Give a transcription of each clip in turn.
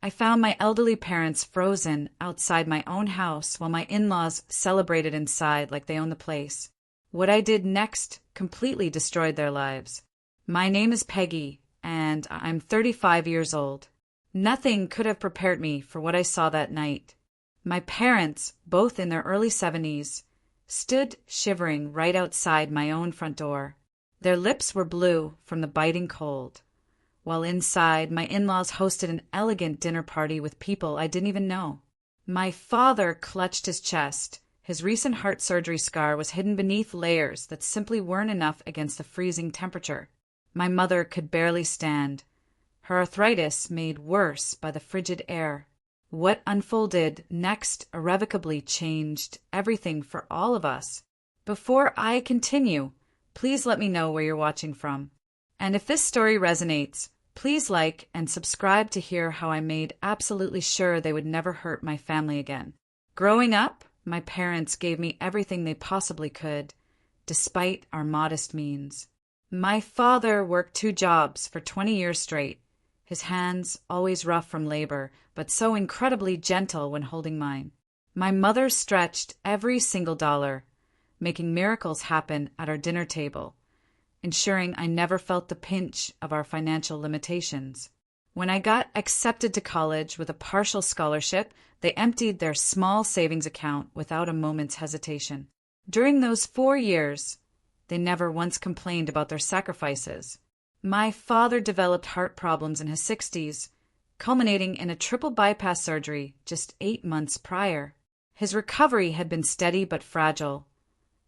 I found my elderly parents frozen outside my own house while my in-laws celebrated inside like they owned the place. What I did next completely destroyed their lives. My name is Peggy, and I'm 35 years old. Nothing could have prepared me for what I saw that night. My parents, both in their early 70s, stood shivering right outside my own front door. Their lips were blue from the biting cold, while inside, my in-laws hosted an elegant dinner party with people I didn't even know. My father clutched his chest. His recent heart surgery scar was hidden beneath layers that simply weren't enough against the freezing temperature. My mother could barely stand, her arthritis made worse by the frigid air. What unfolded next irrevocably changed everything for all of us. Before I continue, please let me know where you're watching from. And if this story resonates, please like and subscribe to hear how I made absolutely sure they would never hurt my family again. Growing up, my parents gave me everything they possibly could, despite our modest means. My father worked 2 jobs for 20 years straight, his hands always rough from labor, but so incredibly gentle when holding mine. My mother stretched every single dollar, making miracles happen at our dinner table, ensuring I never felt the pinch of our financial limitations. When I got accepted to college with a partial scholarship, they emptied their small savings account without a moment's hesitation. During those 4 years, they never once complained about their sacrifices. My father developed heart problems in his 60s, culminating in a triple bypass surgery just 8 months prior. His recovery had been steady but fragile,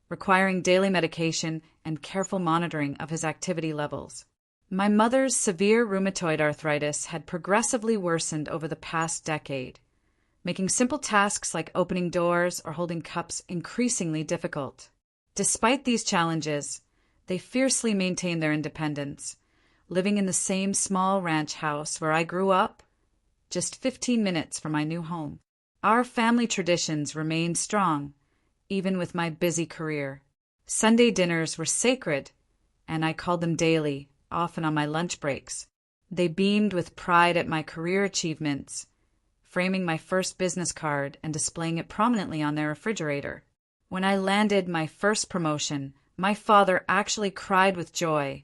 requiring daily medication and careful monitoring of his activity levels. My mother's severe rheumatoid arthritis had progressively worsened over the past decade, making simple tasks like opening doors or holding cups increasingly difficult. Despite these challenges, they fiercely maintained their independence, living in the same small ranch house where I grew up, just 15 minutes from my new home. Our family traditions remained strong, even with my busy career. Sunday dinners were sacred, and I called them daily, often on my lunch breaks. They beamed with pride at my career achievements, framing my first business card and displaying it prominently on their refrigerator. When I landed my first promotion, my father actually cried with joy,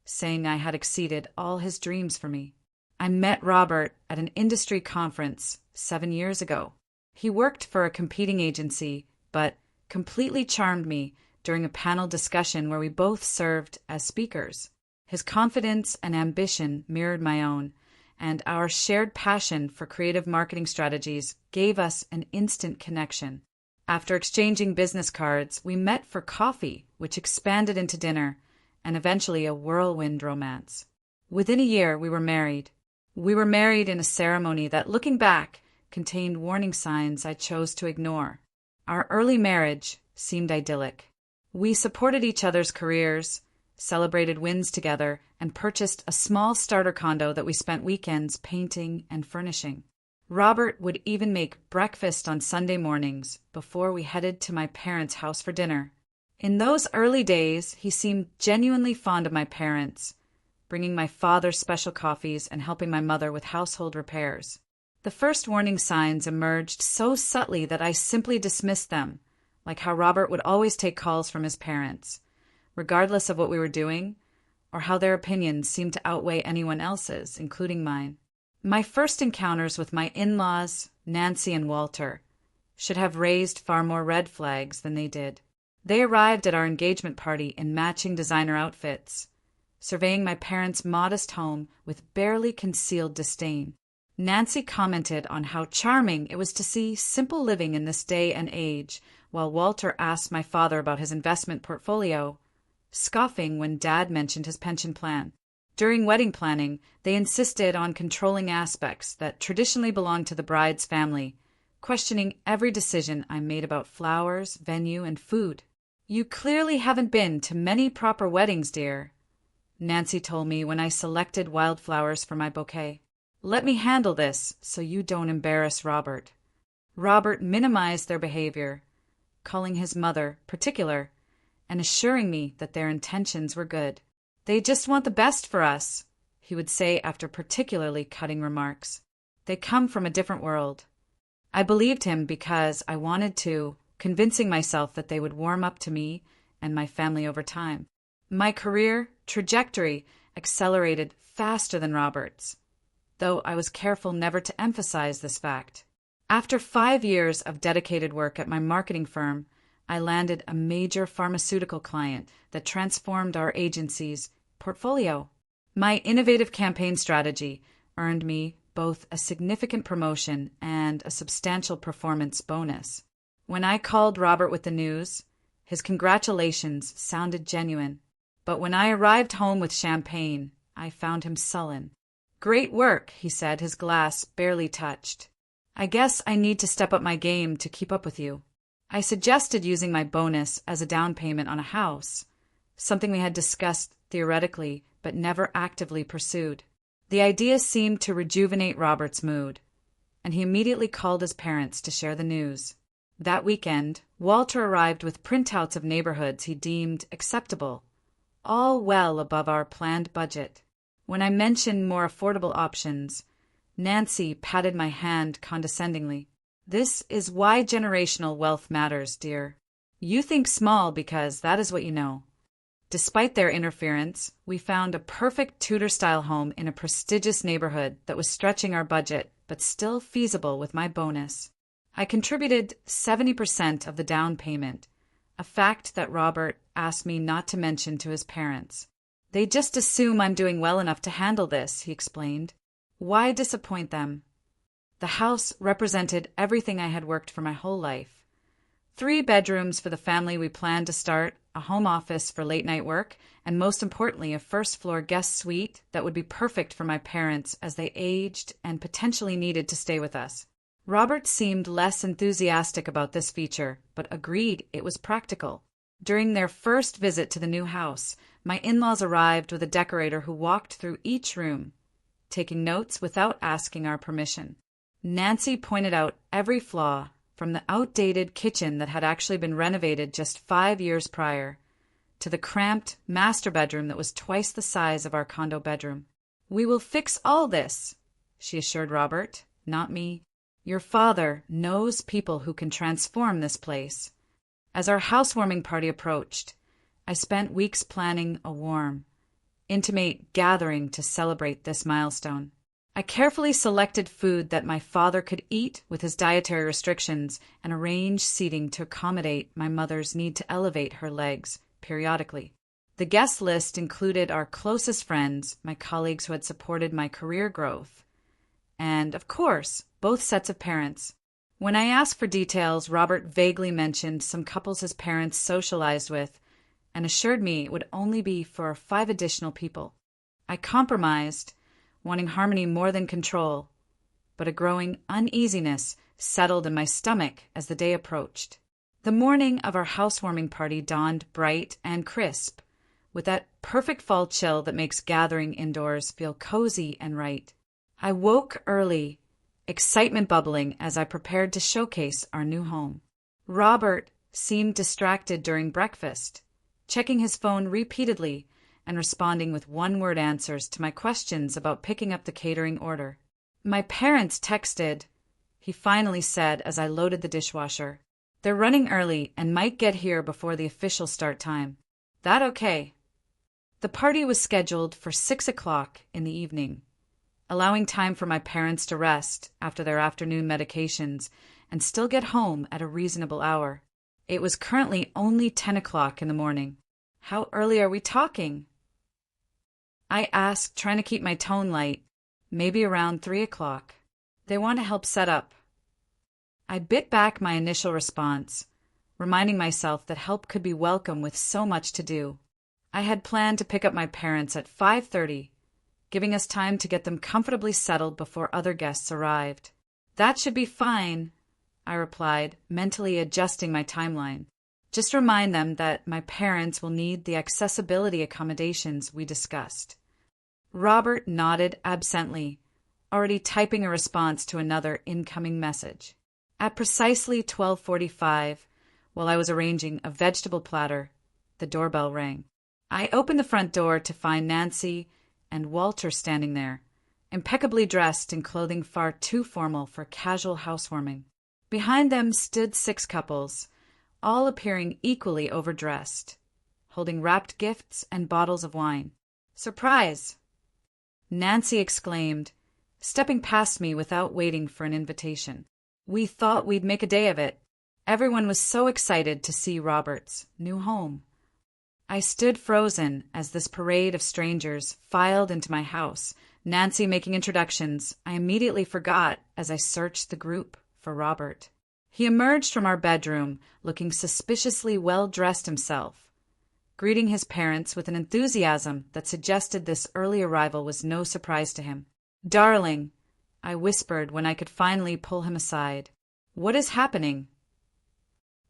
saying I had exceeded all his dreams for me. I met Robert at an industry conference 7 years ago. He worked for a competing agency, but completely charmed me during a panel discussion where we both served as speakers. His confidence and ambition mirrored my own, and our shared passion for creative marketing strategies gave us an instant connection. After exchanging business cards, we met for coffee, which expanded into dinner, and eventually a whirlwind romance. Within a year, we were married. We were married in a ceremony that, looking back, contained warning signs I chose to ignore. Our early marriage seemed idyllic. We supported each other's careers, celebrated wins together, and purchased a small starter condo that we spent weekends painting and furnishing. Robert would even make breakfast on Sunday mornings before we headed to my parents' house for dinner. In those early days, he seemed genuinely fond of my parents, bringing my father special coffees and helping my mother with household repairs. The first warning signs emerged so subtly that I simply dismissed them, like how Robert would always take calls from his parents, regardless of what we were doing, or how their opinions seemed to outweigh anyone else's, including mine. My first encounters with my in-laws, Nancy and Walter, should have raised far more red flags than they did. They arrived at our engagement party in matching designer outfits, surveying my parents' modest home with barely concealed disdain. Nancy commented on how charming it was to see simple living in this day and age, while Walter asked my father about his investment portfolio, scoffing when Dad mentioned his pension plan. During wedding planning, they insisted on controlling aspects that traditionally belonged to the bride's family, questioning every decision I made about flowers, venue, and food. "You clearly haven't been to many proper weddings, dear," Nancy told me when I selected wildflowers for my bouquet. "Let me handle this so you don't embarrass Robert." Robert minimized their behavior, calling his mother particular and assuring me that their intentions were good. "They just want the best for us," he would say after particularly cutting remarks. They come from a different world. I believed him because I wanted to, convincing myself that they would warm up to me and my family over time. My career trajectory accelerated faster than Robert's, though I was careful never to emphasize this fact. After 5 years of dedicated work at my marketing firm, I landed a major pharmaceutical client that transformed our agency's portfolio. My innovative campaign strategy earned me both a significant promotion and a substantial performance bonus. When I called Robert with the news, his congratulations sounded genuine. But when I arrived home with champagne, I found him sullen. "Great work," he said, his glass barely touched. "I guess I need to step up my game to keep up with you." I suggested using my bonus as a down payment on a house, something we had discussed theoretically but never actively pursued. The idea seemed to rejuvenate Robert's mood, and he immediately called his parents to share the news. That weekend, Walter arrived with printouts of neighborhoods he deemed acceptable, all well above our planned budget. When I mentioned more affordable options, Nancy patted my hand condescendingly. "This is why generational wealth matters, dear. You think small because that is what you know." Despite their interference, we found a perfect Tudor-style home in a prestigious neighborhood that was stretching our budget but still feasible with my bonus. I contributed 70% of the down payment, a fact that Robert asked me not to mention to his parents. "They just assume I'm doing well enough to handle this," he explained. "Why disappoint them?" The house represented everything I had worked for my whole life. 3 bedrooms for the family we planned to start, a home office for late-night work, and most importantly, a first-floor guest suite that would be perfect for my parents as they aged and potentially needed to stay with us. Robert seemed less enthusiastic about this feature, but agreed it was practical. During their first visit to the new house, my in-laws arrived with a decorator who walked through each room, taking notes without asking our permission. Nancy pointed out every flaw, from the outdated kitchen that had actually been renovated just 5 years prior, to the cramped master bedroom that was twice the size of our condo bedroom. "We will fix all this," she assured Robert, not me. "Your father knows people who can transform this place." As our housewarming party approached, I spent weeks planning a warm, intimate gathering to celebrate this milestone. I carefully selected food that my father could eat with his dietary restrictions and arranged seating to accommodate my mother's need to elevate her legs periodically. The guest list included our closest friends, my colleagues who had supported my career growth, and, of course, both sets of parents. When I asked for details, Robert vaguely mentioned some couples his parents socialized with and assured me it would only be for 5 additional people. I compromised, wanting harmony more than control, but a growing uneasiness settled in my stomach as the day approached. The morning of our housewarming party dawned bright and crisp, with that perfect fall chill that makes gathering indoors feel cozy and right. I woke early, excitement bubbling as I prepared to showcase our new home. Robert seemed distracted during breakfast, checking his phone repeatedly and responding with one-word answers to my questions about picking up the catering order. "My parents texted," he finally said as I loaded the dishwasher. "They're running early and might get here before the official start time." "That okay?" The party was scheduled for 6 o'clock in the evening, allowing time for my parents to rest after their afternoon medications and still get home at a reasonable hour. It was currently only 10 o'clock in the morning. "How early are we talking?" I asked, trying to keep my tone light. "Maybe around 3 o'clock. They want to help set up." I bit back my initial response, reminding myself that help could be welcome with so much to do. I had planned to pick up my parents at 5:30, giving us time to get them comfortably settled before other guests arrived. "That should be fine," I replied, mentally adjusting my timeline. "Just remind them that my parents will need the accessibility accommodations we discussed." Robert nodded absently, already typing a response to another incoming message. At precisely 12:45, while I was arranging a vegetable platter, the doorbell rang. I opened the front door to find Nancy and Walter standing there, impeccably dressed in clothing far too formal for casual housewarming. Behind them stood 6 couples, all appearing equally overdressed, holding wrapped gifts and bottles of wine. "Surprise!" Nancy exclaimed, stepping past me without waiting for an invitation. "We thought we'd make a day of it." Everyone was so excited to see Robert's new home. I stood frozen as this parade of strangers filed into my house, Nancy making introductions. I immediately forgot as I searched the group for Robert. He emerged from our bedroom, looking suspiciously well-dressed himself, greeting his parents with an enthusiasm that suggested this early arrival was no surprise to him. "Darling," I whispered when I could finally pull him aside. "What is happening?"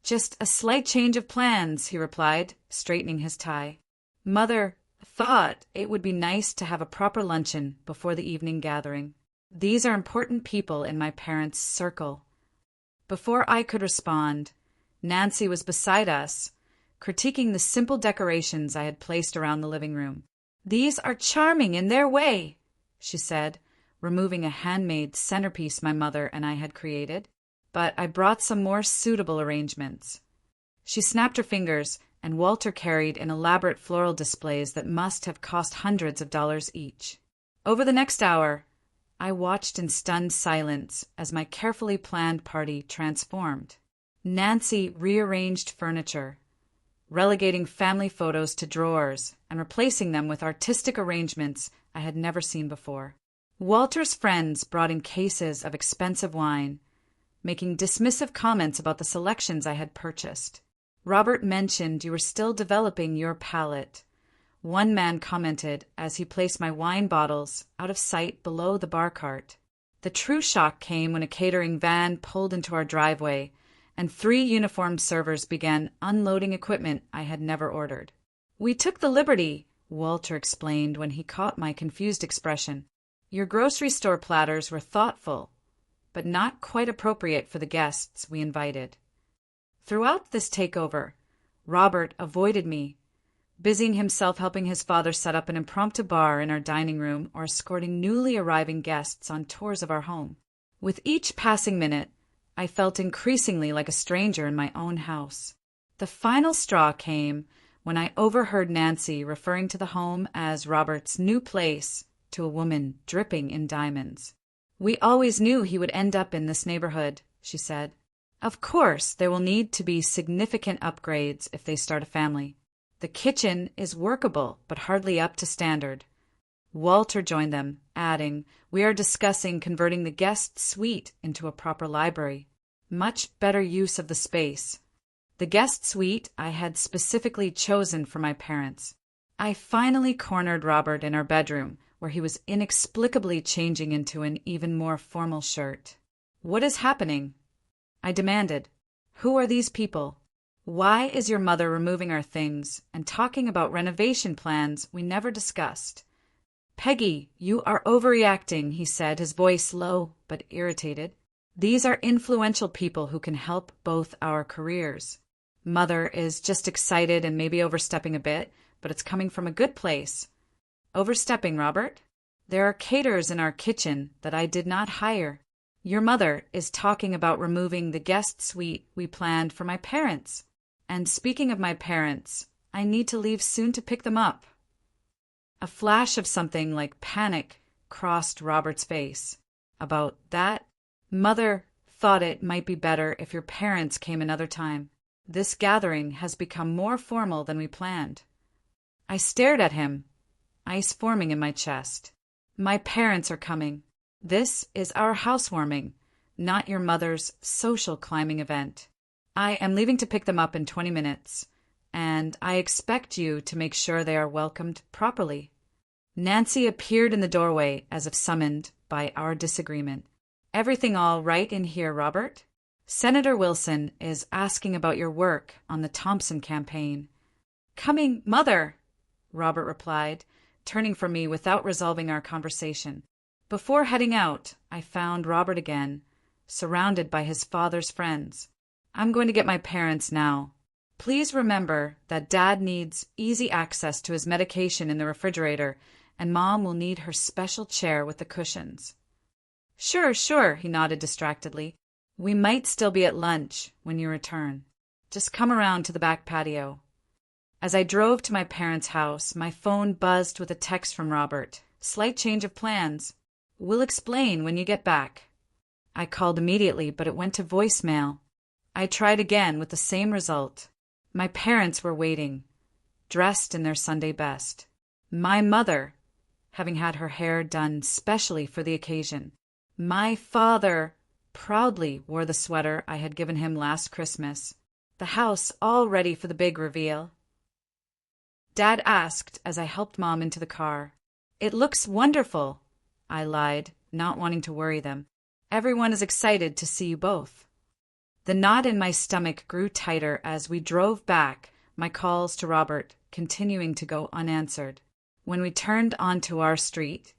"Just a slight change of plans," he replied, straightening his tie. "Mother thought it would be nice to have a proper luncheon before the evening gathering. These are important people in my parents' circle." Before I could respond, Nancy was beside us, critiquing the simple decorations I had placed around the living room. "These are charming in their way," she said, removing a handmade centerpiece my mother and I had created. "But I brought some more suitable arrangements." She snapped her fingers, and Walter carried in elaborate floral displays that must have cost hundreds of dollars each. Over the next hour, I watched in stunned silence as my carefully planned party transformed. Nancy rearranged furniture, relegating family photos to drawers and replacing them with artistic arrangements I had never seen before. Walter's friends brought in cases of expensive wine, making dismissive comments about the selections I had purchased. "Robert mentioned you were still developing your palate," one man commented as he placed my wine bottles out of sight below the bar cart. The true shock came when a catering van pulled into our driveway, and 3 uniformed servers began unloading equipment I had never ordered. "We took the liberty," Walter explained when he caught my confused expression. "Your grocery store platters were thoughtful, but not quite appropriate for the guests we invited." Throughout this takeover, Robert avoided me, busying himself helping his father set up an impromptu bar in our dining room or escorting newly arriving guests on tours of our home. With each passing minute, I felt increasingly like a stranger in my own house. The final straw came when I overheard Nancy referring to the home as Robert's new place to a woman dripping in diamonds. "We always knew he would end up in this neighborhood," she said. "Of course, there will need to be significant upgrades if they start a family. The kitchen is workable, but hardly up to standard." Walter joined them, adding, "We are discussing converting the guest suite into a proper library. Much better use of the space." The guest suite I had specifically chosen for my parents. I finally cornered Robert in our bedroom, where he was inexplicably changing into an even more formal shirt. "What is happening?" I demanded. "Who are these people? Why is your mother removing our things and talking about renovation plans we never discussed?" "Peggy, you are overreacting," he said, his voice low but irritated. "These are influential people who can help both our careers. Mother is just excited and maybe overstepping a bit, but it's coming from a good place." "Overstepping, Robert? There are caterers in our kitchen that I did not hire. Your mother is talking about removing the guest suite we planned for my parents. And speaking of my parents, I need to leave soon to pick them up." A flash of something like panic crossed Robert's face. "About that? Mother thought it might be better if your parents came another time. This gathering has become more formal than we planned." I stared at him, ice forming in my chest. "My parents are coming. This is our housewarming, not your mother's social climbing event. I am leaving to pick them up in 20 minutes, and I expect you to make sure they are welcomed properly." Nancy appeared in the doorway as if summoned by our disagreement. "Everything all right in here, Robert? Senator Wilson is asking about your work on the Thompson campaign." "Coming, Mother," Robert replied, turning from me without resolving our conversation. Before heading out, I found Robert again, surrounded by his father's friends. "I'm going to get my parents now. Please remember that Dad needs easy access to his medication in the refrigerator and Mom will need her special chair with the cushions. Sure, sure, he nodded distractedly. We might still be at lunch when you return. Just come around to the back patio. As I drove to my parents' house, my phone buzzed with a text from Robert. Slight change of plans. We'll explain when you get back. I called immediately, but it went to voicemail. I tried again with the same result. My parents were waiting, dressed in their Sunday best. My mother, having had her hair done specially for the occasion. My father proudly wore the sweater I had given him last Christmas. The house all ready for the big reveal. Dad asked as I helped Mom into the car. It looks wonderful, I lied, not wanting to worry them. Everyone is excited to see you both. The knot in my stomach grew tighter as we drove back, my calls to Robert continuing to go unanswered. When we turned onto our street,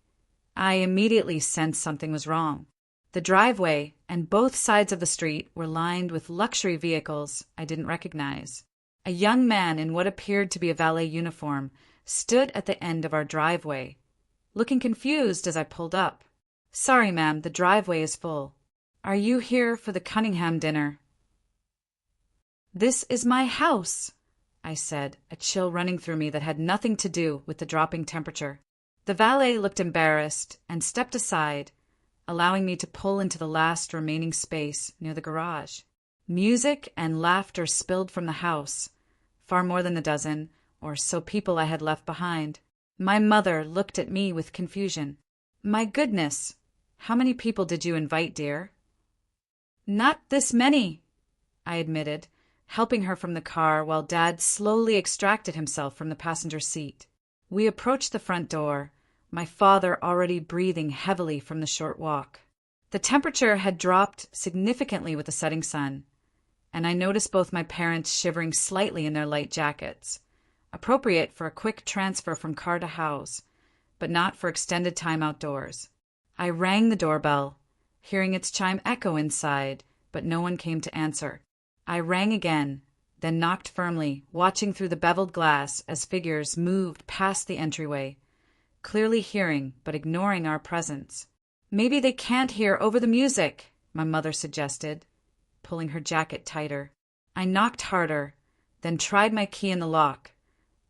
I immediately sensed something was wrong. The driveway and both sides of the street were lined with luxury vehicles I didn't recognize. A young man in what appeared to be a valet uniform stood at the end of our driveway, looking confused as I pulled up. Sorry, ma'am, the driveway is full. Are you here for the Cunningham dinner? This is my house, I said, a chill running through me that had nothing to do with the dropping temperature. The valet looked embarrassed and stepped aside, allowing me to pull into the last remaining space near the garage. Music and laughter spilled from the house, far more than a dozen or so people I had left behind. My mother looked at me with confusion. My goodness, how many people did you invite, dear? Not this many, I admitted, helping her from the car while Dad slowly extracted himself from the passenger seat. We approached the front door, my father already breathing heavily from the short walk. The temperature had dropped significantly with the setting sun, and I noticed both my parents shivering slightly in their light jackets, appropriate for a quick transfer from car to house, but not for extended time outdoors. I rang the doorbell, hearing its chime echo inside, but no one came to answer. I rang again, then knocked firmly, watching through the beveled glass as figures moved past the entryway, clearly hearing but ignoring our presence. Maybe they can't hear over the music, my mother suggested, pulling her jacket tighter. I knocked harder, then tried my key in the lock,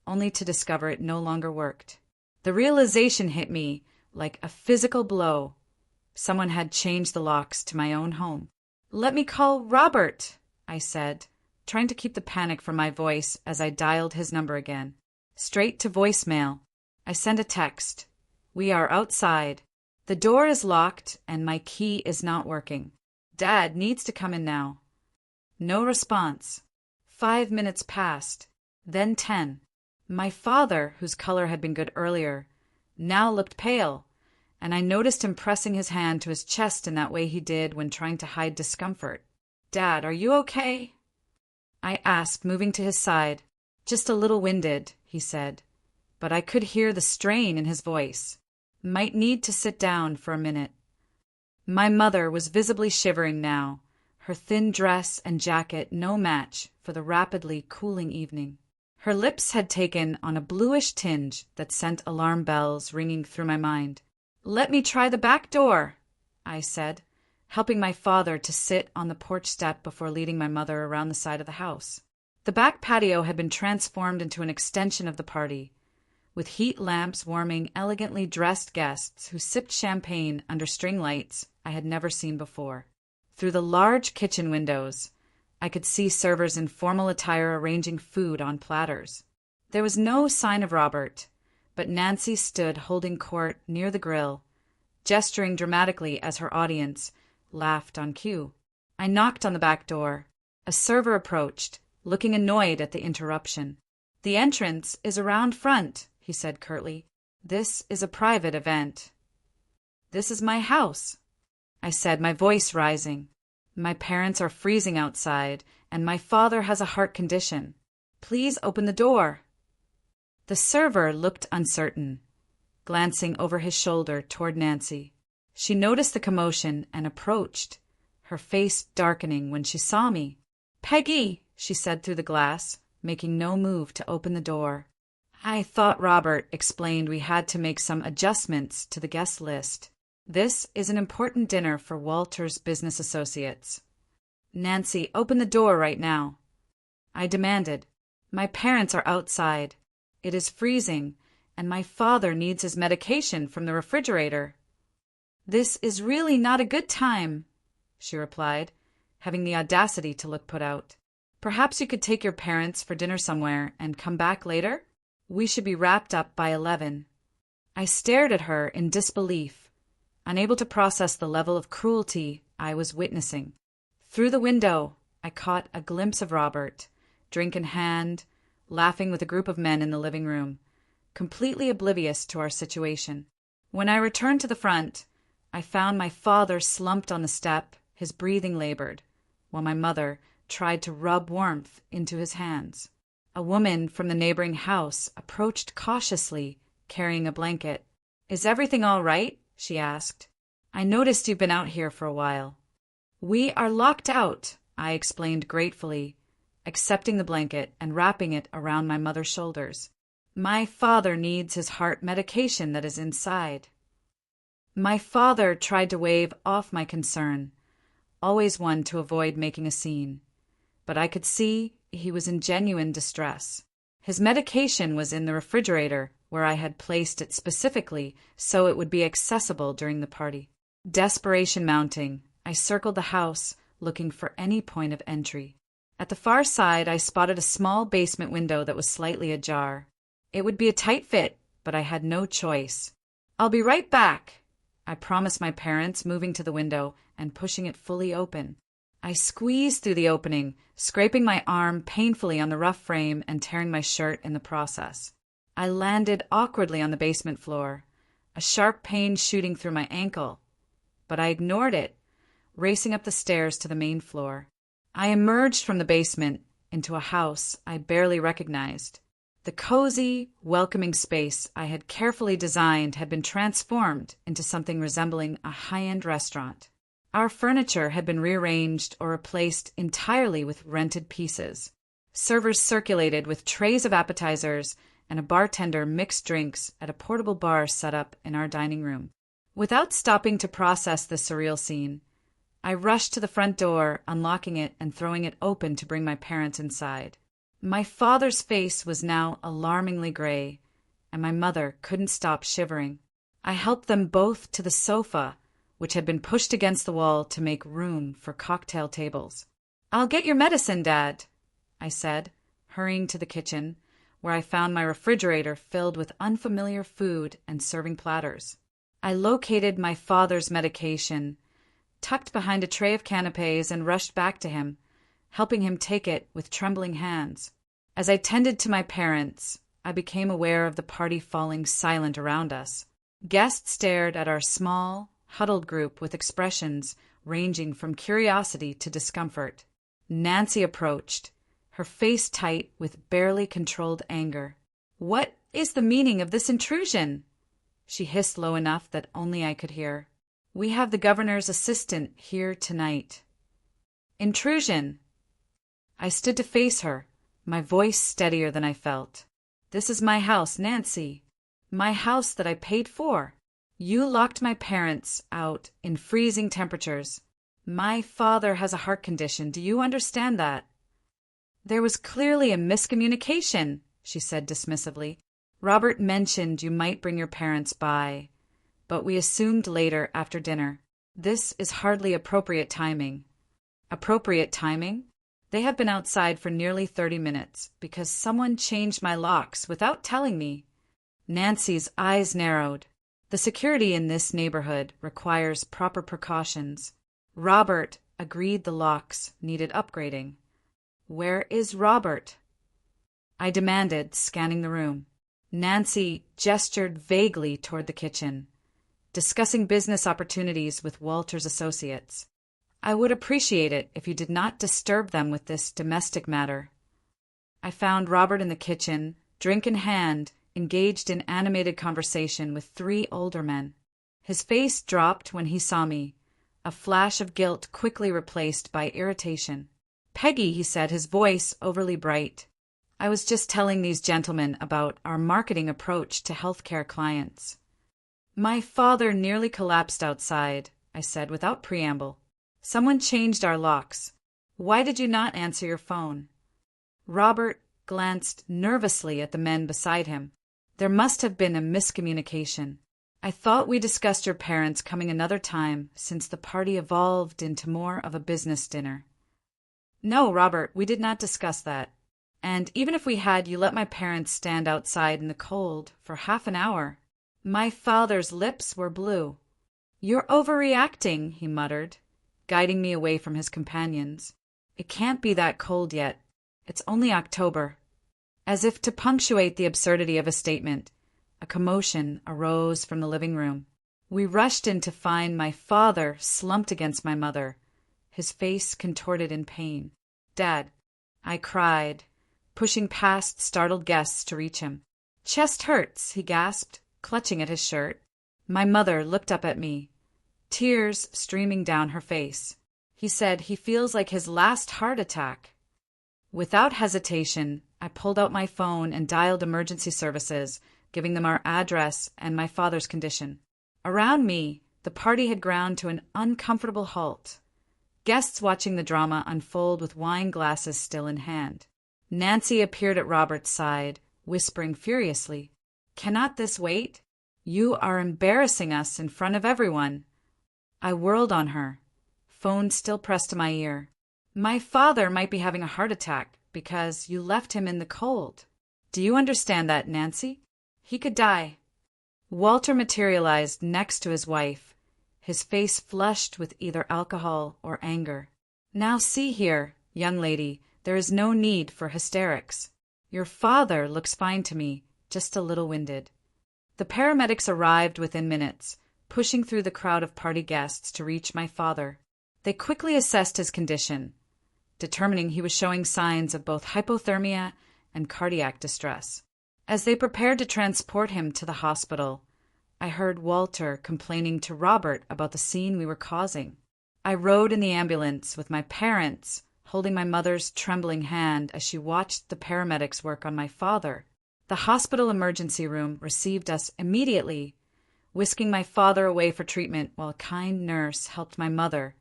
only to discover it no longer worked. The realization hit me like a physical blow. Someone had changed the locks to my own home. Let me call Robert, I said, trying to keep the panic from my voice as I dialed his number again. Straight to voicemail. I sent a text. We are outside. The door is locked and my key is not working. Dad needs to come in now. No response. 5 minutes passed, then 10. My father, whose color had been good earlier, now looked pale, and I noticed him pressing his hand to his chest in that way he did when trying to hide discomfort. Dad, are you okay? I asked, moving to his side. Just a little winded, he said, but I could hear the strain in his voice. Might need to sit down for a minute. My mother was visibly shivering now, her thin dress and jacket no match for the rapidly cooling evening. Her lips had taken on a bluish tinge that sent alarm bells ringing through my mind. Let me try the back door, I said, helping my father to sit on the porch step before leading my mother around the side of the house. The back patio had been transformed into an extension of the party, with heat lamps warming elegantly dressed guests who sipped champagne under string lights I had never seen before. Through the large kitchen windows, I could see servers in formal attire arranging food on platters. There was no sign of Robert, but Nancy stood holding court near the grill, gesturing dramatically as her audience laughed on cue. I knocked on the back door. A server approached, looking annoyed at the interruption. The entrance is around front, he said curtly. This is a private event. This is my house, I said, my voice rising. My parents are freezing outside, and my father has a heart condition. Please open the door. The server looked uncertain, glancing over his shoulder toward Nancy. She noticed the commotion and approached, her face darkening when she saw me. Peggy, she said through the glass, making no move to open the door. I thought Robert explained we had to make some adjustments to the guest list. This is an important dinner for Walter's business associates. Nancy, open the door right now. I demanded. My parents are outside. It is freezing, and my father needs his medication from the refrigerator. This is really not a good time, she replied, having the audacity to look put out. Perhaps you could take your parents for dinner somewhere and come back later? We should be wrapped up by 11. I stared at her in disbelief, unable to process the level of cruelty I was witnessing. Through the window, I caught a glimpse of Robert, drink in hand, laughing with a group of men in the living room, completely oblivious to our situation. When I returned to the front, I found my father slumped on the step, his breathing labored, while my mother tried to rub warmth into his hands. A woman from the neighboring house approached cautiously, carrying a blanket. "Is everything all right?" she asked. "I noticed you've been out here for a while." "We are locked out," I explained gratefully, accepting the blanket and wrapping it around my mother's shoulders. "My father needs his heart medication that is inside." My father tried to wave off my concern, always one to avoid making a scene, but I could see he was in genuine distress. His medication was in the refrigerator, where I had placed it specifically so it would be accessible during the party. Desperation mounting, I circled the house, looking for any point of entry. At the far side, I spotted a small basement window that was slightly ajar. It would be a tight fit, but I had no choice. "I'll be right back," I promised my parents, moving to the window and pushing it fully open. I squeezed through the opening, scraping my arm painfully on the rough frame and tearing my shirt in the process. I landed awkwardly on the basement floor, a sharp pain shooting through my ankle, but I ignored it, racing up the stairs to the main floor. I emerged from the basement into a house I barely recognized. The cozy, welcoming space I had carefully designed had been transformed into something resembling a high-end restaurant. Our furniture had been rearranged or replaced entirely with rented pieces. Servers circulated with trays of appetizers, and a bartender mixed drinks at a portable bar set up in our dining room. Without stopping to process this surreal scene, I rushed to the front door, unlocking it and throwing it open to bring my parents inside. My father's face was now alarmingly gray, and my mother couldn't stop shivering. I helped them both to the sofa, which had been pushed against the wall to make room for cocktail tables. "I'll get your medicine, Dad," I said, hurrying to the kitchen, where I found my refrigerator filled with unfamiliar food and serving platters. I located my father's medication, tucked behind a tray of canapés, and rushed back to him, helping him take it with trembling hands. As I tended to my parents, I became aware of the party falling silent around us. Guests stared at our small, huddled group with expressions ranging from curiosity to discomfort. Nancy approached, her face tight with barely controlled anger. "What is the meaning of this intrusion?" she hissed low enough that only I could hear. "We have the governor's assistant here tonight." "Intrusion?" I stood to face her, my voice steadier than I felt. "This is my house, Nancy. My house that I paid for. You locked my parents out in freezing temperatures. My father has a heart condition. Do you understand that?" "There was clearly a miscommunication," she said dismissively. "Robert mentioned you might bring your parents by, but we assumed later after dinner. This is hardly appropriate timing." "Appropriate timing? They have been outside for nearly 30 minutes because someone changed my locks without telling me." Nancy's eyes narrowed. "The security in this neighborhood requires proper precautions. Robert agreed the locks needed upgrading." "Where is Robert?" I demanded, scanning the room. Nancy gestured vaguely toward the kitchen, discussing business opportunities with Walter's associates. "I would appreciate it if you did not disturb them with this domestic matter." I found Robert in the kitchen, drink in hand, engaged in animated conversation with 3 older men. His face dropped when he saw me, a flash of guilt quickly replaced by irritation. "Peggy," he said, his voice overly bright. I was just telling these gentlemen about our marketing approach to healthcare clients. My father nearly collapsed outside, I said without preamble. Someone changed our locks. Why did you not answer your phone? Robert glanced nervously at the men beside him. There must have been a miscommunication. I thought we discussed your parents coming another time, since the party evolved into more of a business dinner. No, Robert, we did not discuss that. And even if we had, you let my parents stand outside in the cold for half an hour. My father's lips were blue. You're overreacting, he muttered, guiding me away from his companions. It can't be that cold yet. It's only October. As if to punctuate the absurdity of a statement, a commotion arose from the living room. We rushed in to find my father slumped against my mother, his face contorted in pain. Dad, I cried, pushing past startled guests to reach him. Chest hurts, he gasped, clutching at his shirt. My mother looked up at me, tears streaming down her face. He said he feels like his last heart attack. Without hesitation, I pulled out my phone and dialed emergency services, giving them our address and my father's condition. Around me, the party had ground to an uncomfortable halt, guests watching the drama unfold with wine glasses still in hand. Nancy appeared at Robert's side, whispering furiously, "Cannot this wait? You are embarrassing us in front of everyone." I whirled on her, phone still pressed to my ear. My father might be having a heart attack because you left him in the cold. Do you understand that, Nancy? He could die. Walter materialized next to his wife, his face flushed with either alcohol or anger. Now see here, young lady, there is no need for hysterics. Your father looks fine to me, just a little winded. The paramedics arrived within minutes, pushing through the crowd of party guests to reach my father. They quickly assessed his condition, determining he was showing signs of both hypothermia and cardiac distress. As they prepared to transport him to the hospital, I heard Walter complaining to Robert about the scene we were causing. I rode in the ambulance with my parents, holding my mother's trembling hand as she watched the paramedics work on my father. The hospital emergency room received us immediately, whisking my father away for treatment while a kind nurse helped my mother,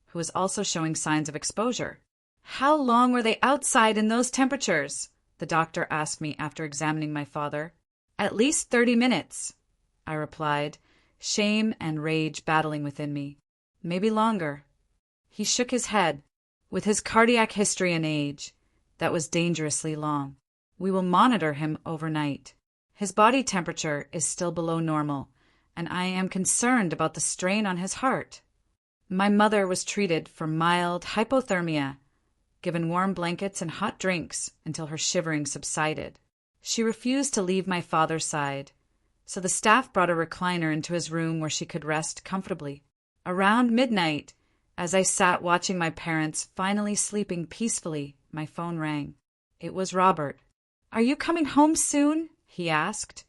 who was also showing signs of exposure. How long were they outside in those temperatures? The doctor asked me after examining my father. At least 30 minutes, I replied, shame and rage battling within me. Maybe longer. He shook his head. With his cardiac history and age, that was dangerously long. We will monitor him overnight. His body temperature is still below normal, and I am concerned about the strain on his heart. My mother was treated for mild hypothermia, given warm blankets and hot drinks until her shivering subsided. She refused to leave my father's side, so the staff brought a recliner into his room where she could rest comfortably. Around midnight, as I sat watching my parents finally sleeping peacefully, my phone rang. It was Robert. "Are you coming home soon?" he asked,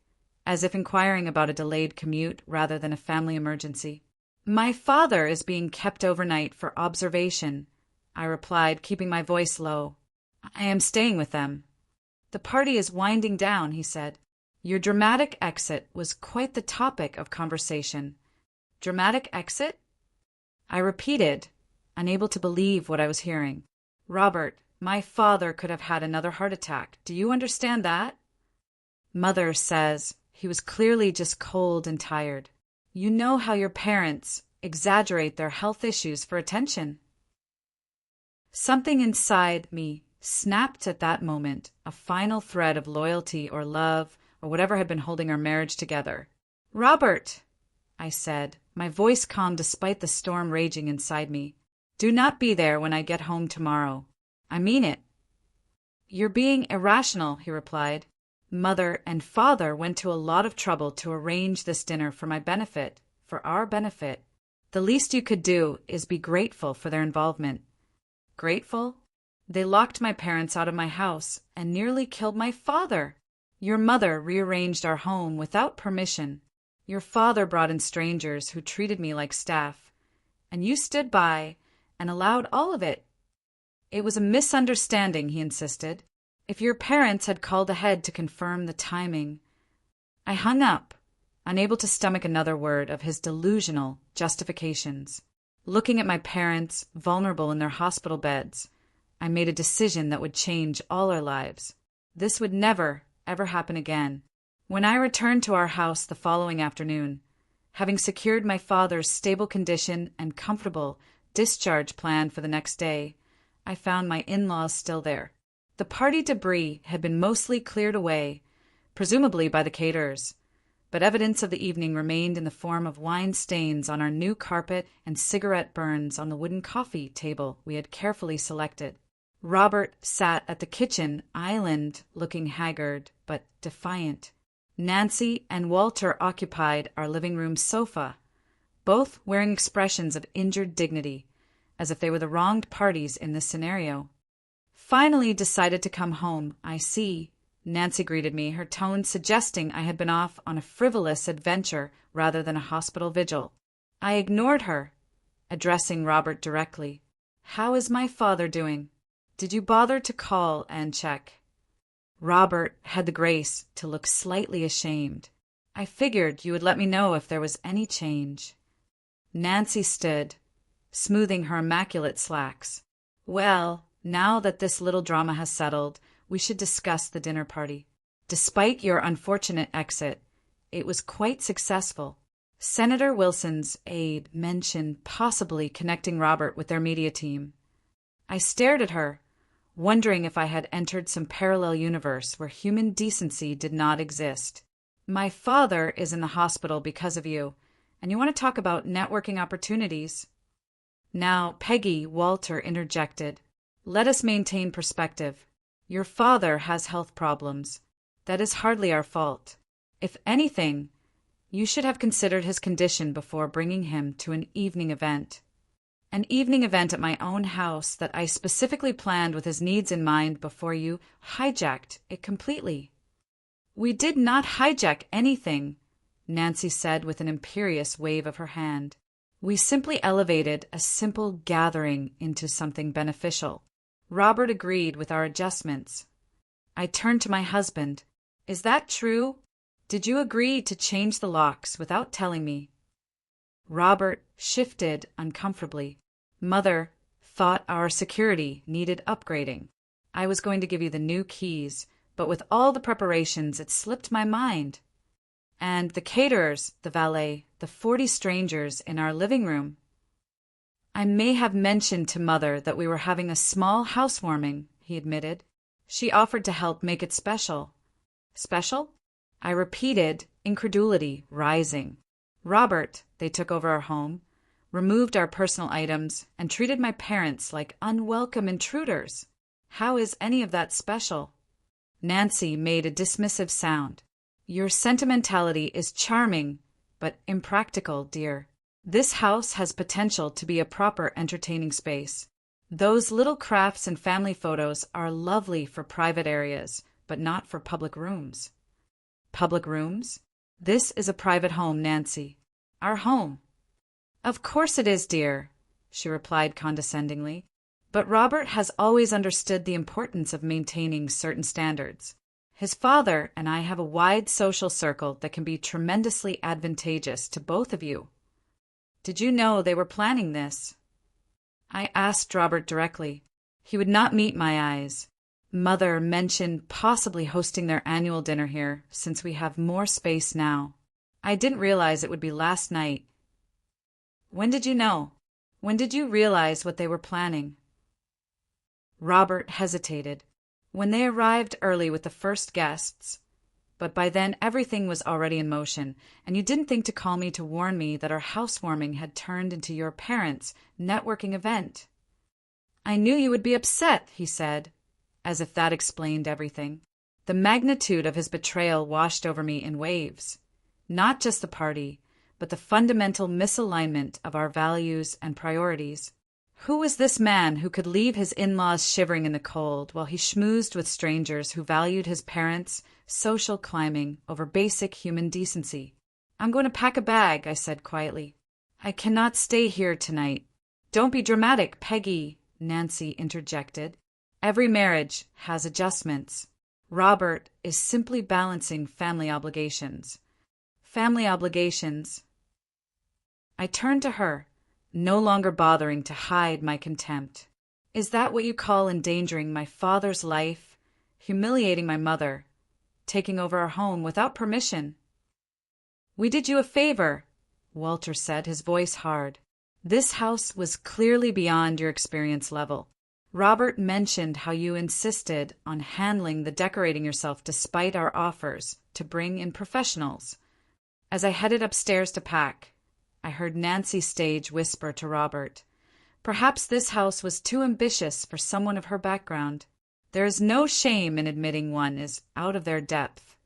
as if inquiring about a delayed commute rather than a family emergency. "My father is being kept overnight for observation," I replied, keeping my voice low. "I am staying with them." "The party is winding down," he said. "Your dramatic exit was quite the topic of conversation." "Dramatic exit?" I repeated, unable to believe what I was hearing. "Robert, my father could have had another heart attack. Do you understand that?" "Mother says he was clearly just cold and tired. You know how your parents exaggerate their health issues for attention." Something inside me snapped at that moment, a final thread of loyalty or love or whatever had been holding our marriage together. "Robert," I said, my voice calm despite the storm raging inside me, "do not be there when I get home tomorrow. I mean it." "You're being irrational," he replied. "Mother and father went to a lot of trouble to arrange this dinner for my benefit, for our benefit. The least you could do is be grateful for their involvement." "Grateful? They locked my parents out of my house and nearly killed my father. Your mother rearranged our home without permission. Your father brought in strangers who treated me like staff, and you stood by and allowed all of it." "It was a misunderstanding," he insisted. If your parents had called ahead to confirm the timing. I hung up, unable to stomach another word of his delusional justifications. Looking at my parents, vulnerable in their hospital beds, I made a decision that would change all our lives. This would never, ever happen again. When I returned to our house the following afternoon, having secured my father's stable condition and comfortable discharge plan for the next day, I found my in-laws still there. The party debris had been mostly cleared away, presumably by the caterers, but evidence of the evening remained in the form of wine stains on our new carpet and cigarette burns on the wooden coffee table we had carefully selected. Robert sat at the kitchen island, looking haggard but defiant. Nancy and Walter occupied our living room sofa, both wearing expressions of injured dignity, as if they were the wronged parties in this scenario. Finally decided to come home, I see, Nancy greeted me, her tone suggesting I had been off on a frivolous adventure rather than a hospital vigil. I ignored her, addressing Robert directly. How is my father doing? Did you bother to call and check? Robert had the grace to look slightly ashamed. I figured you would let me know if there was any change. Nancy stood, smoothing her immaculate slacks. Well, now that this little drama has settled, we should discuss the dinner party. Despite your unfortunate exit, it was quite successful. Senator Wilson's aide mentioned possibly connecting Robert with their media team. I stared at her, wondering if I had entered some parallel universe where human decency did not exist. My father is in the hospital because of you, and you want to talk about networking opportunities. Now, Peggy, Walter interjected. Let us maintain perspective. Your father has health problems. That is hardly our fault. If anything, you should have considered his condition before bringing him to an evening event. An evening event at my own house that I specifically planned with his needs in mind before you hijacked it completely. We did not hijack anything, Nancy said with an imperious wave of her hand. We simply elevated a simple gathering into something beneficial. Robert agreed with our adjustments. I turned to my husband. Is that true? Did you agree to change the locks without telling me? Robert shifted uncomfortably. Mother thought our security needed upgrading. I was going to give you the new keys, but with all the preparations, it slipped my mind. And the caterers, the valet, the 40 strangers in our living room. I may have mentioned to Mother that we were having a small housewarming, he admitted. She offered to help make it special. Special? I repeated, incredulity rising. Robert, they took over our home, removed our personal items, and treated my parents like unwelcome intruders. How is any of that special? Nancy made a dismissive sound. Your sentimentality is charming, but impractical, dear. This house has potential to be a proper entertaining space. Those little crafts and family photos are lovely for private areas, but not for public rooms. Public rooms? This is a private home, Nancy. Our home. Of course it is, dear, she replied condescendingly. But Robert has always understood the importance of maintaining certain standards. His father and I have a wide social circle that can be tremendously advantageous to both of you. Did you know they were planning this? I asked Robert directly. He would not meet my eyes. Mother mentioned possibly hosting their annual dinner here, since we have more space now. I didn't realize it would be last night. When did you know? When did you realize what they were planning? Robert hesitated. When they arrived early with the first guests, but by then everything was already in motion, and you didn't think to call me to warn me that our housewarming had turned into your parents' networking event. I knew you would be upset, he said, as if that explained everything. The magnitude of his betrayal washed over me in waves. Not just the party, but the fundamental misalignment of our values and priorities. Who was this man who could leave his in-laws shivering in the cold while he schmoozed with strangers who valued his parents' social climbing over basic human decency? I'm going to pack a bag, I said quietly. I cannot stay here tonight. Don't be dramatic, Peggy, Nancy interjected. Every marriage has adjustments. Robert is simply balancing family obligations. Family obligations. I turned to her, no longer bothering to hide my contempt. Is that what you call endangering my father's life, humiliating my mother, taking over our home without permission? We did you a favor, Walter said, his voice hard. This house was clearly beyond your experience level. Robert mentioned how you insisted on handling the decorating yourself despite our offers to bring in professionals. As I headed upstairs to pack, I heard Nancy Stage whisper to Robert, "Perhaps this house was too ambitious for someone of her background. There is no shame in admitting one is out of their depth."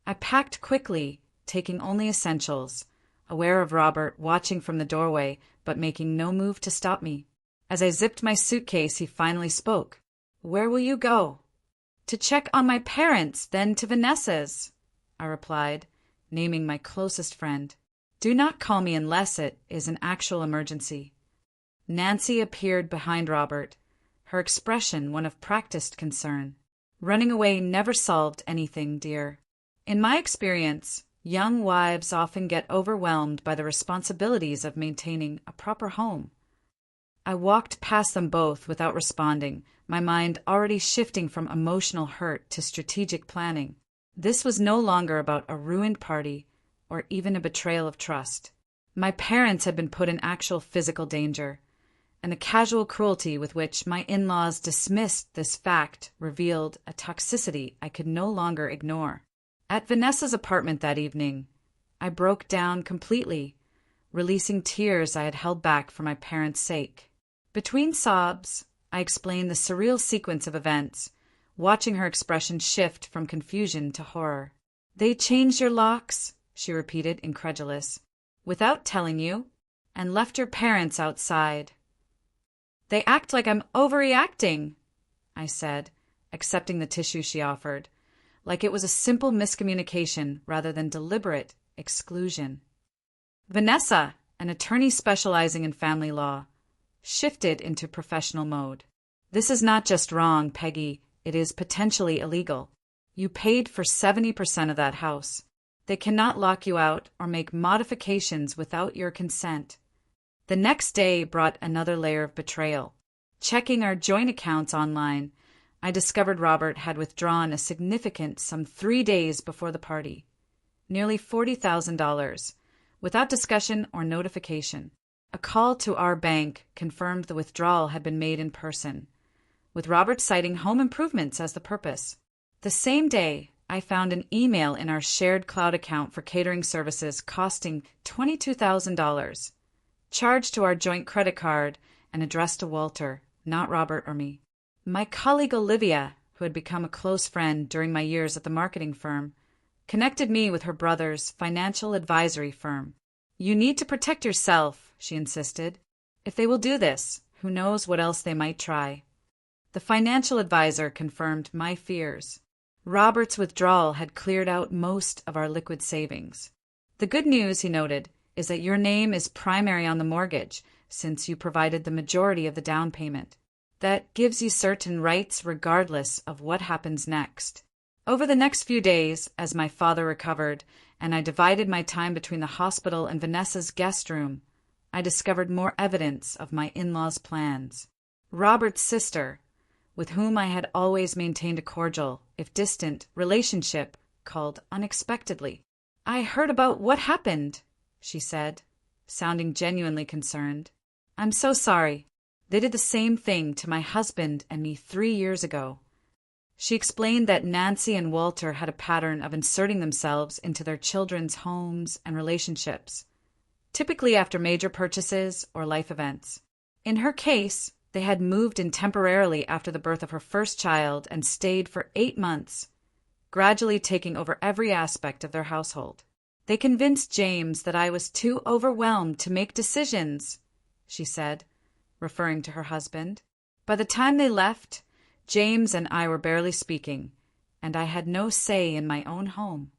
I packed quickly, taking only essentials, aware of Robert watching from the doorway but making no move to stop me. As I zipped my suitcase, he finally spoke. "Where will you go?" "To check on my parents, then to Vanessa's," I replied, naming my closest friend. "Do not call me unless it is an actual emergency." Nancy appeared behind Robert, her expression one of practiced concern. "Running away never solved anything, dear. In my experience, young wives often get overwhelmed by the responsibilities of maintaining a proper home." I walked past them both without responding, my mind already shifting from emotional hurt to strategic planning. This was no longer about a ruined party or even a betrayal of trust. My parents had been put in actual physical danger, and the casual cruelty with which my in-laws dismissed this fact revealed a toxicity I could no longer ignore. At Vanessa's apartment that evening, I broke down completely, releasing tears I had held back for my parents' sake. Between sobs, I explained the surreal sequence of events, watching her expression shift from confusion to horror. "They changed your locks," she repeated, incredulous, "without telling you, and left your parents outside." "They act like I'm overreacting," I said, accepting the tissue she offered, like it was a simple miscommunication rather than deliberate exclusion. Vanessa, an attorney specializing in family law, shifted into professional mode. "This is not just wrong, Peggy, it is potentially illegal. You paid for 70% of that house. They cannot lock you out or make modifications without your consent." The next day brought another layer of betrayal. Checking our joint accounts online, I discovered Robert had withdrawn a significant sum 3 days before the party, nearly $40,000, without discussion or notification. A call to our bank confirmed the withdrawal had been made in person, with Robert citing home improvements as the purpose. The same day, I found an email in our shared cloud account for catering services costing $22,000, charged to our joint credit card and addressed to Walter, not Robert or me. My colleague Olivia, who had become a close friend during my years at the marketing firm, connected me with her brother's financial advisory firm. "You need to protect yourself," she insisted. "If they will do this, who knows what else they might try." The financial advisor confirmed my fears. Robert's withdrawal had cleared out most of our liquid savings. "The good news," he noted, "is that your name is primary on the mortgage, since you provided the majority of the down payment. That gives you certain rights regardless of what happens next." Over the next few days, as my father recovered, and I divided my time between the hospital and Vanessa's guest room, I discovered more evidence of my in-laws' plans. Robert's sister, with whom I had always maintained a cordial, if distant, relationship, called unexpectedly. "I heard about what happened," she said, sounding genuinely concerned. "I'm so sorry. They did the same thing to my husband and me 3 years ago." She explained that Nancy and Walter had a pattern of inserting themselves into their children's homes and relationships, typically after major purchases or life events. In her case, they had moved in temporarily after the birth of her first child and stayed for 8 months, gradually taking over every aspect of their household. "They convinced James that I was too overwhelmed to make decisions," she said, referring to her husband. "By the time they left, James and I were barely speaking, and I had no say in my own home."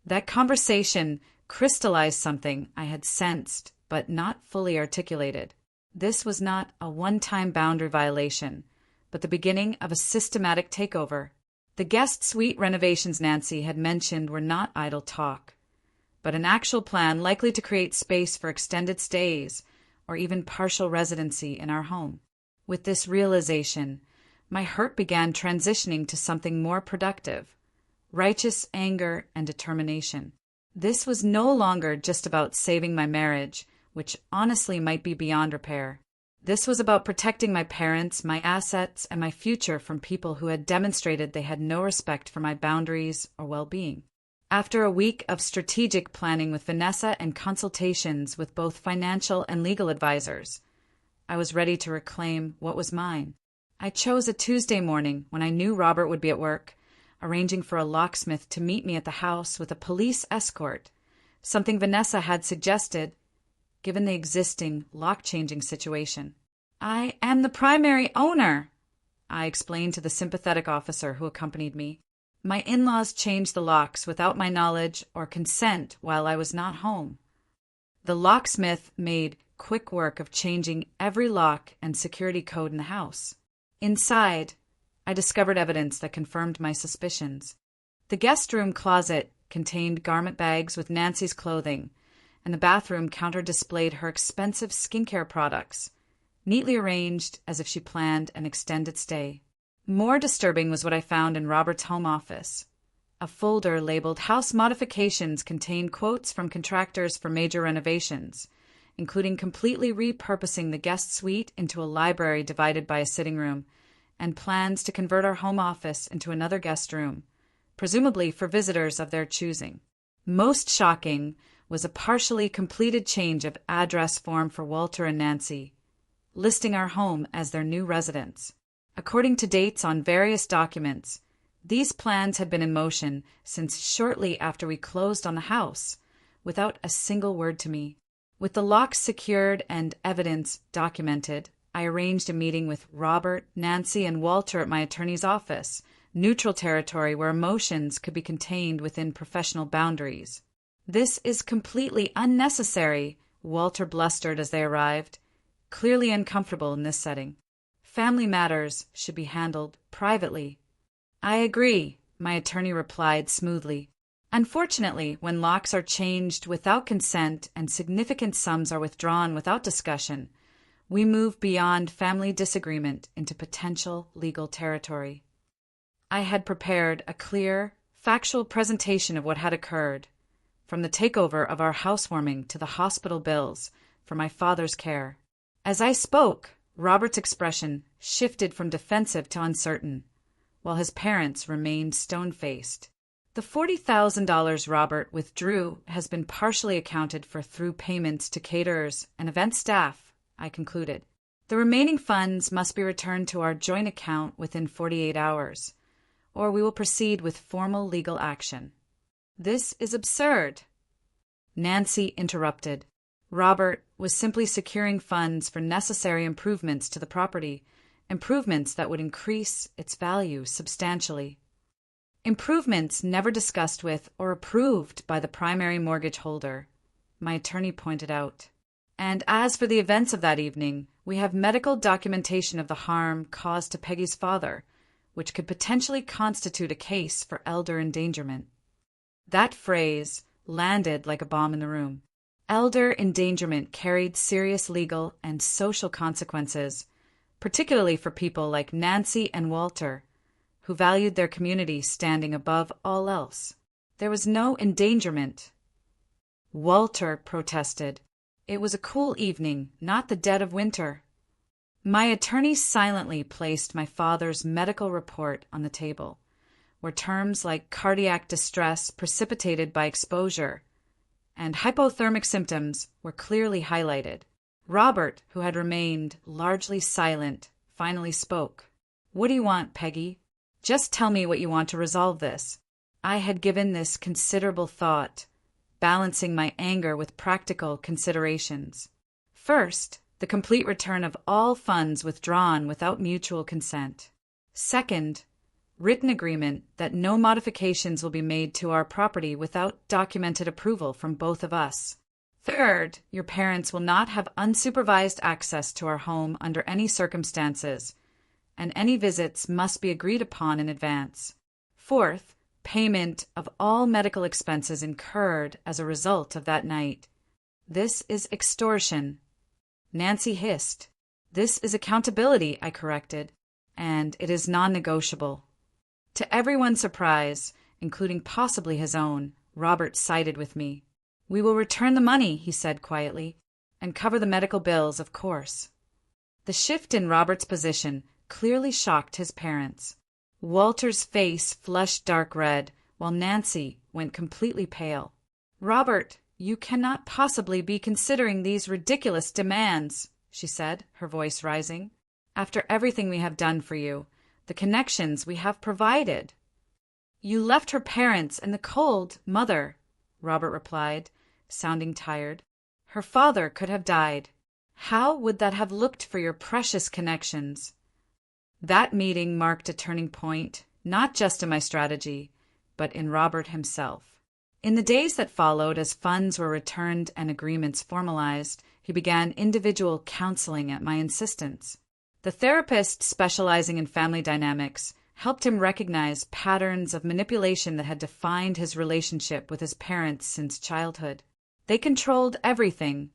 That conversation crystallized something I had sensed but not fully articulated. This was not a one-time boundary violation, but the beginning of a systematic takeover. The guest suite renovations Nancy had mentioned were not idle talk, but an actual plan likely to create space for extended stays or even partial residency in our home. With this realization, my hurt began transitioning to something more productive: righteous anger and determination. This was no longer just about saving my marriage, which honestly might be beyond repair. This was about protecting my parents, my assets, and my future from people who had demonstrated they had no respect for my boundaries or well-being. After a week of strategic planning with Vanessa and consultations with both financial and legal advisors, I was ready to reclaim what was mine. I chose a Tuesday morning when I knew Robert would be at work, arranging for a locksmith to meet me at the house with a police escort, something Vanessa had suggested given the existing lock-changing situation. "I am the primary owner," I explained to the sympathetic officer who accompanied me. "My in-laws changed the locks without my knowledge or consent while I was not home." The locksmith made quick work of changing every lock and security code in the house. Inside, I discovered evidence that confirmed my suspicions. The guest room closet contained garment bags with Nancy's clothing, and the bathroom counter displayed her expensive skincare products, neatly arranged as if she planned an extended stay. More disturbing was what I found in Robert's home office. A folder labeled House Modifications contained quotes from contractors for major renovations, including completely repurposing the guest suite into a library divided by a sitting room, and plans to convert our home office into another guest room, presumably for visitors of their choosing. Most shocking was a partially completed change of address form for Walter and Nancy, listing our home as their new residence. According to dates on various documents, these plans had been in motion since shortly after we closed on the house, without a single word to me. With the locks secured and evidence documented, I arranged a meeting with Robert, Nancy, and Walter at my attorney's office, neutral territory where emotions could be contained within professional boundaries. "This is completely unnecessary," Walter blustered as they arrived, clearly uncomfortable in this setting. "Family matters should be handled privately." "I agree," my attorney replied smoothly. "Unfortunately, when locks are changed without consent and significant sums are withdrawn without discussion, we move beyond family disagreement into potential legal territory." I had prepared a clear, factual presentation of what had occurred, from the takeover of our housewarming to the hospital bills for my father's care. As I spoke, Robert's expression shifted from defensive to uncertain, while his parents remained stone-faced. "The $40,000 Robert withdrew has been partially accounted for through payments to caterers and event staff," I concluded. "The remaining funds must be returned to our joint account within 48 hours, or we will proceed with formal legal action." "This is absurd," Nancy interrupted. "Robert was simply securing funds for necessary improvements to the property, improvements that would increase its value substantially. Improvements never discussed with or approved by the primary mortgage holder," my attorney pointed out. "And as for the events of that evening, we have medical documentation of the harm caused to Peggy's father, which could potentially constitute a case for elder endangerment." That phrase landed like a bomb in the room. Elder endangerment carried serious legal and social consequences, particularly for people like Nancy and Walter, who valued their community standing above all else. "There was no endangerment," Walter protested. "It was a cool evening, not the dead of winter." My attorney silently placed my father's medical report on the table, where terms like cardiac distress precipitated by exposure and hypothermic symptoms were clearly highlighted. Robert, who had remained largely silent, finally spoke. "What do you want, Peggy? Just tell me what you want to resolve this." I had given this considerable thought, balancing my anger with practical considerations. First, the complete return of all funds withdrawn without mutual consent. Second, written agreement that no modifications will be made to our property without documented approval from both of us. Third, your parents will not have unsupervised access to our home under any circumstances, and any visits must be agreed upon in advance. Fourth, payment of all medical expenses incurred as a result of that night. This is extortion. Nancy hissed. This is accountability, I corrected, and it is non-negotiable. To everyone's surprise, including possibly his own, Robert sided with me. We will return the money, he said quietly, and cover the medical bills, of course. The shift in Robert's position clearly shocked his parents. Walter's face flushed dark red, while Nancy went completely pale. Robert, you cannot possibly be considering these ridiculous demands, she said, her voice rising. After everything we have done for you, the connections we have provided. You left her parents in the cold, mother, Robert replied, sounding tired. Her father could have died. How would that have looked for your precious connections? That meeting marked a turning point, not just in my strategy, but in Robert himself. In the days that followed, as funds were returned and agreements formalized, he began individual counseling at my insistence. The therapist specializing in family dynamics helped him recognize patterns of manipulation that had defined his relationship with his parents since childhood. They controlled everything.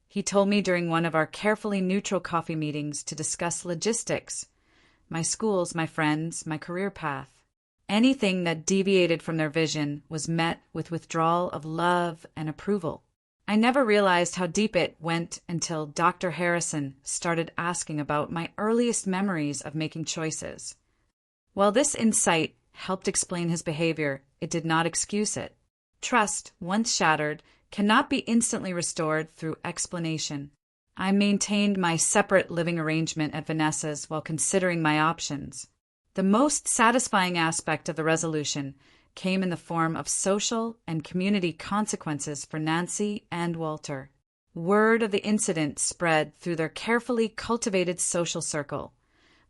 He told me during one of our carefully neutral coffee meetings to discuss logistics, my schools, my friends, my career path. Anything that deviated from their vision was met with withdrawal of love and approval. I never realized how deep it went until Dr. Harrison started asking about my earliest memories of making choices. While this insight helped explain his behavior, it did not excuse it. Trust, once shattered, cannot be instantly restored through explanation. I maintained my separate living arrangement at Vanessa's while considering my options. The most satisfying aspect of the resolution came in the form of social and community consequences for Nancy and Walter. Word of the incident spread through their carefully cultivated social circle,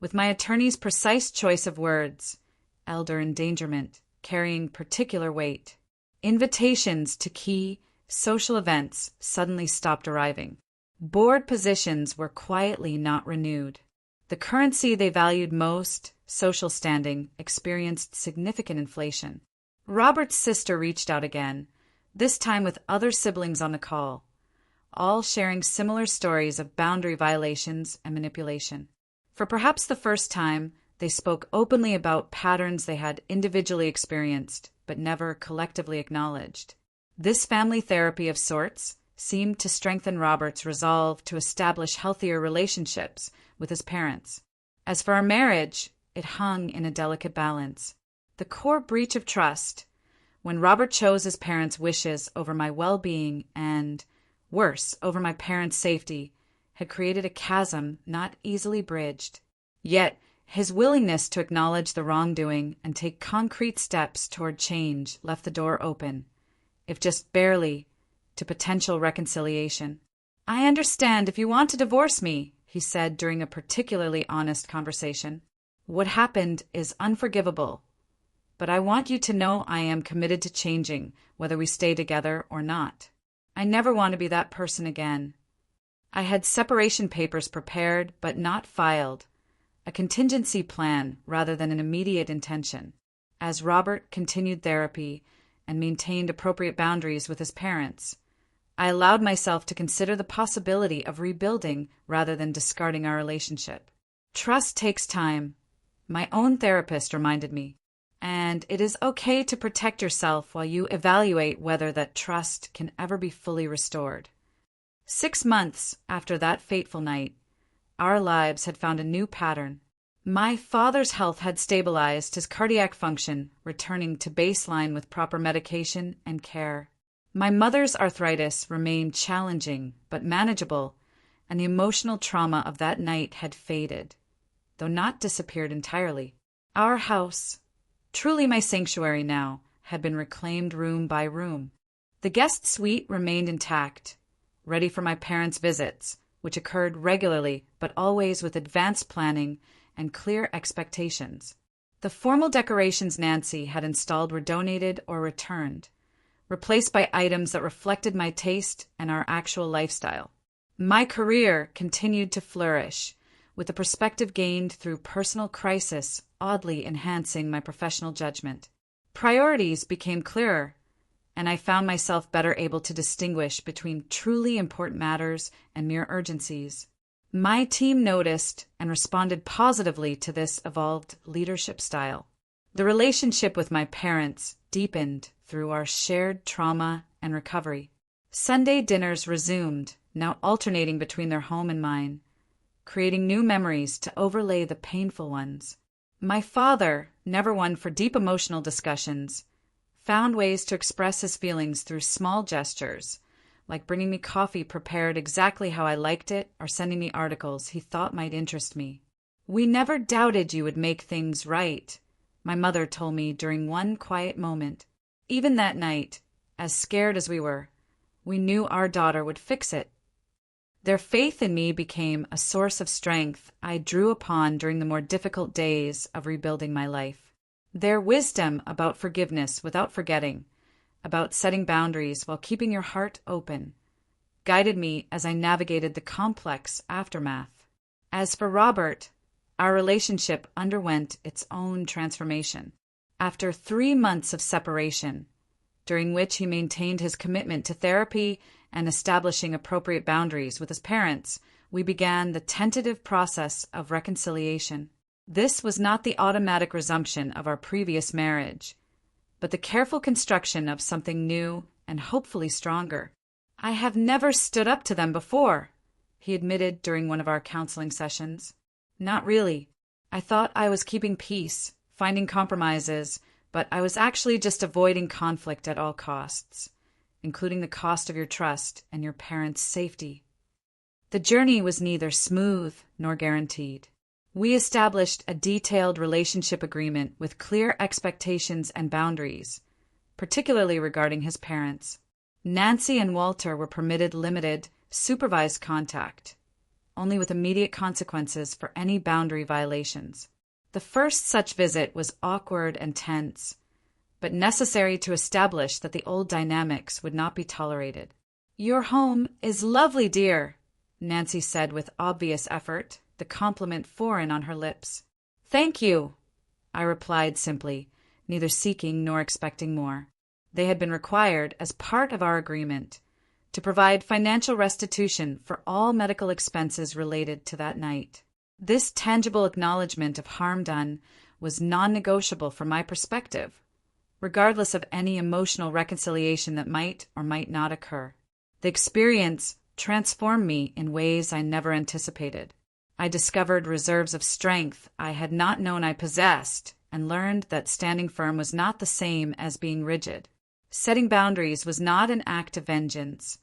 with my attorney's precise choice of words, elder endangerment, carrying particular weight. Invitations to key social events suddenly stopped arriving. Board positions were quietly not renewed. The currency they valued most, social standing, experienced significant inflation. Robert's sister reached out again, this time with other siblings on the call, all sharing similar stories of boundary violations and manipulation. For perhaps the first time, they spoke openly about patterns they had individually experienced, but never collectively acknowledged. This family therapy of sorts seemed to strengthen Robert's resolve to establish healthier relationships with his parents. As for our marriage, it hung in a delicate balance. The core breach of trust, when Robert chose his parents' wishes over my well-being and, worse, over my parents' safety, had created a chasm not easily bridged. Yet, his willingness to acknowledge the wrongdoing and take concrete steps toward change left the door open, if just barely, to potential reconciliation. I understand if you want to divorce me, he said during a particularly honest conversation. What happened is unforgivable, but I want you to know I am committed to changing, whether we stay together or not. I never want to be that person again. I had separation papers prepared but not filed, a contingency plan rather than an immediate intention. As Robert continued therapy and maintained appropriate boundaries with his parents, I allowed myself to consider the possibility of rebuilding rather than discarding our relationship. Trust takes time, my own therapist reminded me, and it is okay to protect yourself while you evaluate whether that trust can ever be fully restored. 6 months after that fateful night, our lives had found a new pattern. My father's health had stabilized, his cardiac function returning to baseline with proper medication and care. My mother's arthritis remained challenging but manageable, and the emotional trauma of that night had faded, though not disappeared entirely. Our house, truly my sanctuary now, had been reclaimed room by room. The guest suite remained intact, ready for my parents' visits, which occurred regularly but always with advanced planning and clear expectations. The formal decorations Nancy had installed were donated or returned, replaced by items that reflected my taste and our actual lifestyle. My career continued to flourish, with the perspective gained through personal crisis oddly enhancing my professional judgment. Priorities became clearer, and I found myself better able to distinguish between truly important matters and mere urgencies. My team noticed and responded positively to this evolved leadership style. The relationship with my parents deepened through our shared trauma and recovery. Sunday dinners resumed, now alternating between their home and mine, creating new memories to overlay the painful ones. My father, never one for deep emotional discussions, found ways to express his feelings through small gestures, like bringing me coffee prepared exactly how I liked it or sending me articles he thought might interest me. "We never doubted you would make things right," my mother told me during one quiet moment. Even that night, as scared as we knew our daughter would fix it. Their faith in me became a source of strength I drew upon during the more difficult days of rebuilding my life. Their wisdom about forgiveness without forgetting, about setting boundaries while keeping your heart open, guided me as I navigated the complex aftermath. As for Robert, our relationship underwent its own transformation. After 3 months of separation, during which he maintained his commitment to therapy and establishing appropriate boundaries with his parents, we began the tentative process of reconciliation. This was not the automatic resumption of our previous marriage, but the careful construction of something new and hopefully stronger. "I have never stood up to them before," he admitted during one of our counseling sessions. "Not really. I thought I was keeping peace, finding compromises, but I was actually just avoiding conflict at all costs, including the cost of your trust and your parents' safety." The journey was neither smooth nor guaranteed. We established a detailed relationship agreement with clear expectations and boundaries, particularly regarding his parents. Nancy and Walter were permitted limited, supervised contact, only with immediate consequences for any boundary violations. The first such visit was awkward and tense, but necessary to establish that the old dynamics would not be tolerated. "Your home is lovely, dear," Nancy said with obvious effort, the compliment foreign on her lips. "Thank you," I replied simply, neither seeking nor expecting more. They had been required, as part of our agreement, to provide financial restitution for all medical expenses related to that night. This tangible acknowledgement of harm done was non-negotiable from my perspective, regardless of any emotional reconciliation that might or might not occur. The experience transformed me in ways I never anticipated. I discovered reserves of strength I had not known I possessed, and learned that standing firm was not the same as being rigid. Setting boundaries was not an act of vengeance,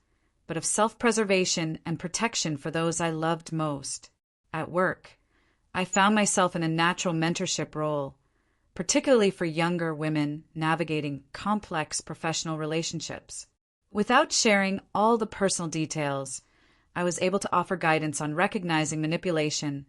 but of self-preservation and protection for those I loved most. At work, I found myself in a natural mentorship role, particularly for younger women navigating complex professional relationships. Without sharing all the personal details, I was able to offer guidance on recognizing manipulation,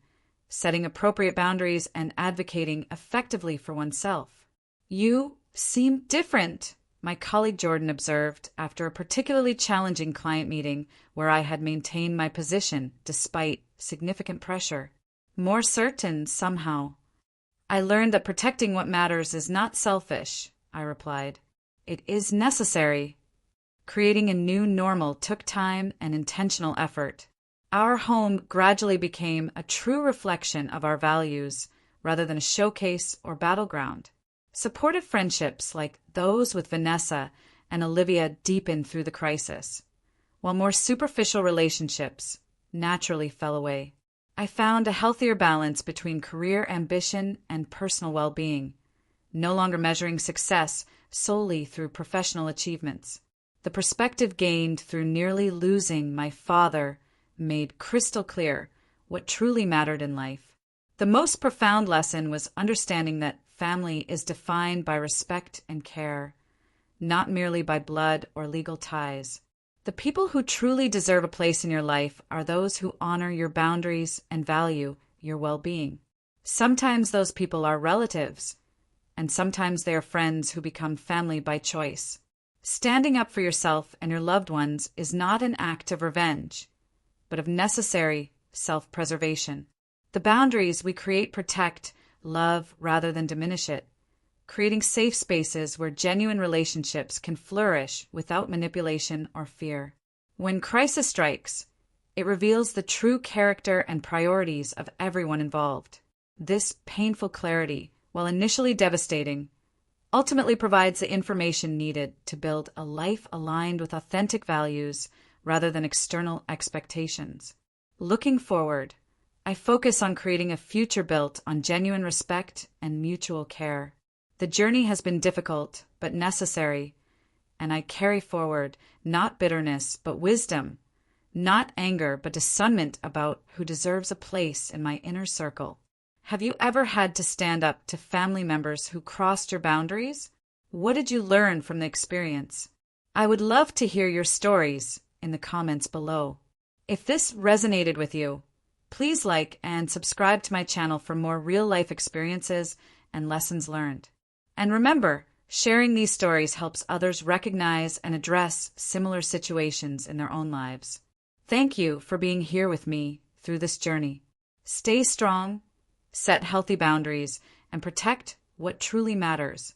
setting appropriate boundaries, and advocating effectively for oneself. "You seem different," my colleague Jordan observed after a particularly challenging client meeting where I had maintained my position despite significant pressure. "More certain, somehow." "I learned that protecting what matters is not selfish," I replied. "It is necessary." Creating a new normal took time and intentional effort. Our home gradually became a true reflection of our values rather than a showcase or battleground. Supportive friendships like those with Vanessa and Olivia deepened through the crisis, while more superficial relationships naturally fell away. I found a healthier balance between career ambition and personal well-being, no longer measuring success solely through professional achievements. The perspective gained through nearly losing my father made crystal clear what truly mattered in life. The most profound lesson was understanding that family is defined by respect and care, not merely by blood or legal ties. The people who truly deserve a place in your life are those who honor your boundaries and value your well-being. Sometimes those people are relatives, and sometimes they are friends who become family by choice. Standing up for yourself and your loved ones is not an act of revenge, but of necessary self-preservation. The boundaries we create protect love rather than diminish it, creating safe spaces where genuine relationships can flourish without manipulation or fear. When crisis strikes, it reveals the true character and priorities of everyone involved. This painful clarity, while initially devastating, ultimately provides the information needed to build a life aligned with authentic values rather than external expectations. Looking forward, I focus on creating a future built on genuine respect and mutual care. The journey has been difficult, but necessary, and I carry forward not bitterness, but wisdom, not anger, but discernment about who deserves a place in my inner circle. Have you ever had to stand up to family members who crossed your boundaries? What did you learn from the experience? I would love to hear your stories in the comments below. If this resonated with you, please like and subscribe to my channel for more real-life experiences and lessons learned. And remember, sharing these stories helps others recognize and address similar situations in their own lives. Thank you for being here with me through this journey. Stay strong, set healthy boundaries, and protect what truly matters.